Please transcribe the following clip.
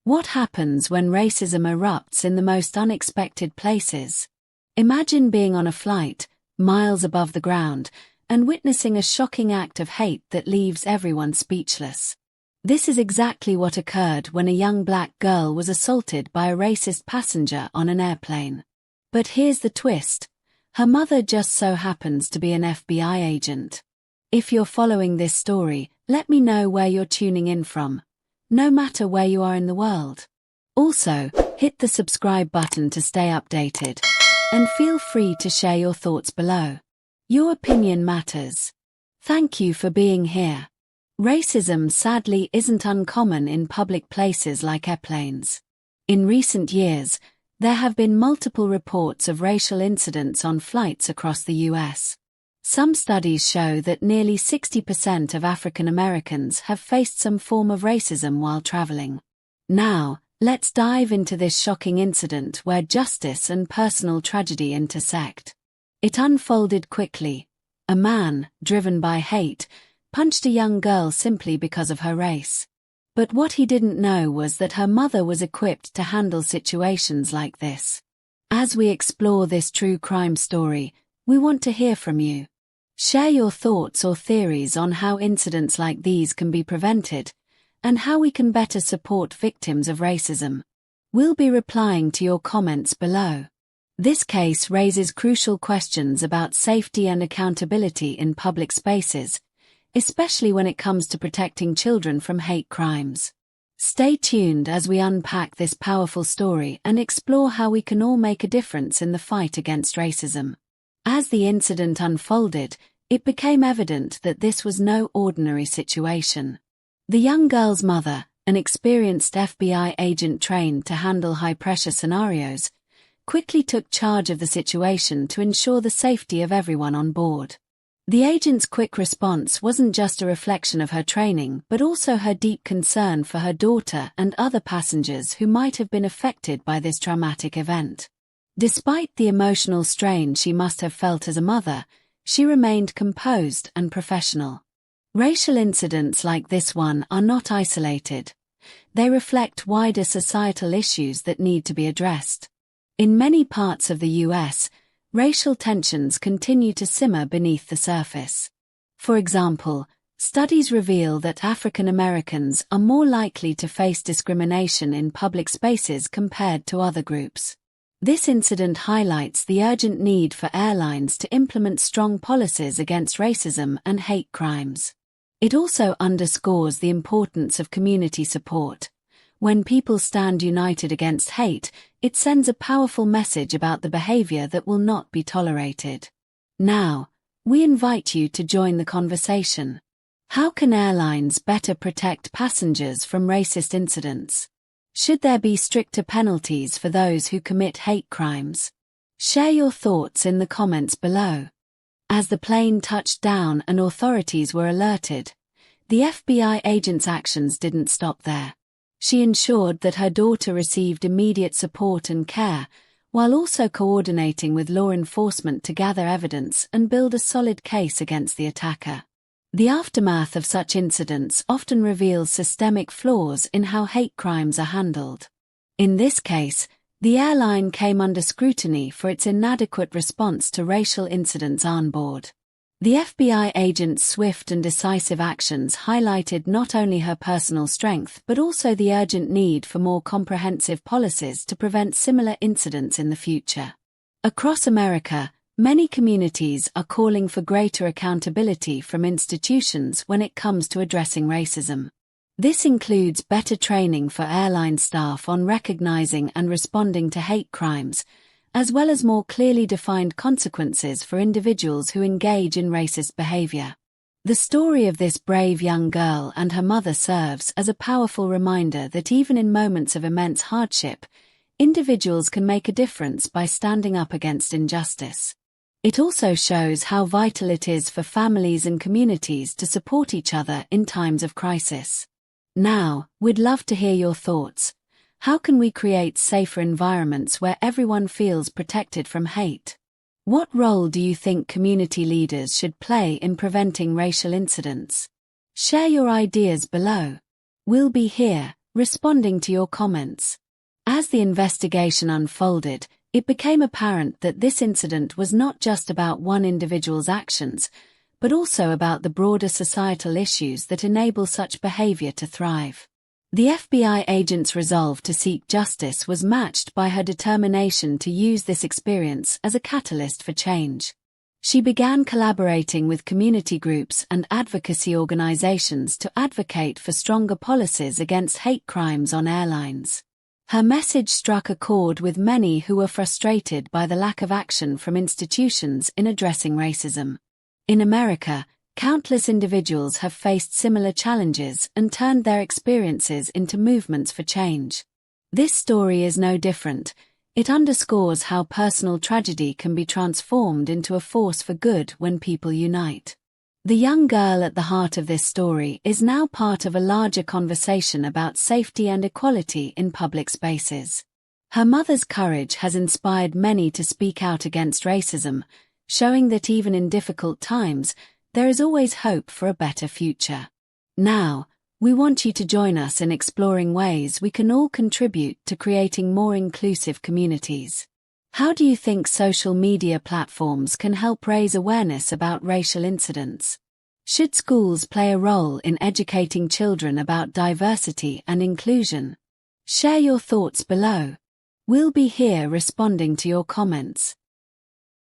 What happens when racism erupts in the most unexpected places? Imagine being on a flight, miles above the ground, and witnessing a shocking act of hate that leaves everyone speechless. This is exactly what occurred when a young black girl was assaulted by a racist passenger on an airplane. But here's the twist. Her mother just so happens to be an FBI agent. If you're following this story, let me know where you're tuning in from, no matter where you are in the world. Also, hit the subscribe button to stay updated, and feel free to share your thoughts below. Your opinion matters. Thank you for being here. Racism sadly isn't uncommon in public places like airplanes. In recent years, there have been multiple reports of racial incidents on flights across the US. Some studies show that nearly 60% of African Americans have faced some form of racism while traveling. Now, let's dive into this shocking incident where justice and personal tragedy intersect. It unfolded quickly. A man, driven by hate, punched a young girl simply because of her race. But what he didn't know was that her mother was equipped to handle situations like this. As we explore this true crime story, we want to hear from you. Share your thoughts or theories on how incidents like these can be prevented, and how we can better support victims of racism. We'll be replying to your comments below. This case raises crucial questions about safety and accountability in public spaces, especially when it comes to protecting children from hate crimes. Stay tuned as we unpack this powerful story and explore how we can all make a difference in the fight against racism. As the incident unfolded, it became evident that this was no ordinary situation. The young girl's mother, an experienced FBI agent trained to handle high-pressure scenarios, quickly took charge of the situation to ensure the safety of everyone on board. The agent's quick response wasn't just a reflection of her training but also her deep concern for her daughter and other passengers who might have been affected by this traumatic event. Despite the emotional strain she must have felt as a mother, she remained composed and professional. Racial incidents like this one are not isolated. They reflect wider societal issues that need to be addressed. In many parts of the US, racial tensions continue to simmer beneath the surface. For example, studies reveal that African Americans are more likely to face discrimination in public spaces compared to other groups. This incident highlights the urgent need for airlines to implement strong policies against racism and hate crimes. It also underscores the importance of community support. When people stand united against hate, it sends a powerful message about the behavior that will not be tolerated. Now, we invite you to join the conversation. How can airlines better protect passengers from racist incidents? Should there be stricter penalties for those who commit hate crimes? Share your thoughts in the comments below. As the plane touched down and authorities were alerted, the FBI agent's actions didn't stop there. She ensured that her daughter received immediate support and care, while also coordinating with law enforcement to gather evidence and build a solid case against the attacker. The aftermath of such incidents often reveals systemic flaws in how hate crimes are handled. In this case, the airline came under scrutiny for its inadequate response to racial incidents on board. The FBI agent's swift and decisive actions highlighted not only her personal strength but also the urgent need for more comprehensive policies to prevent similar incidents in the future. Across America, many communities are calling for greater accountability from institutions when it comes to addressing racism. This includes better training for airline staff on recognizing and responding to hate crimes, as well as more clearly defined consequences for individuals who engage in racist behavior. The story of this brave young girl and her mother serves as a powerful reminder that even in moments of immense hardship, individuals can make a difference by standing up against injustice. It also shows how vital it is for families and communities to support each other in times of crisis. Now, we'd love to hear your thoughts. How can we create safer environments where everyone feels protected from hate? What role do you think community leaders should play in preventing racial incidents? Share your ideas below. We'll be here, responding to your comments. As the investigation unfolded, it became apparent that this incident was not just about one individual's actions, but also about the broader societal issues that enable such behavior to thrive. The FBI agent's resolve to seek justice was matched by her determination to use this experience as a catalyst for change. She began collaborating with community groups and advocacy organizations to advocate for stronger policies against hate crimes on airlines. Her message struck a chord with many who were frustrated by the lack of action from institutions in addressing racism. In America, countless individuals have faced similar challenges and turned their experiences into movements for change. This story is no different. It underscores how personal tragedy can be transformed into a force for good when people unite. The young girl at the heart of this story is now part of a larger conversation about safety and equality in public spaces. Her mother's courage has inspired many to speak out against racism, showing that even in difficult times, there is always hope for a better future. Now, we want you to join us in exploring ways we can all contribute to creating more inclusive communities. How do you think social media platforms can help raise awareness about racial incidents? Should schools play a role in educating children about diversity and inclusion? Share your thoughts below. We'll be here responding to your comments.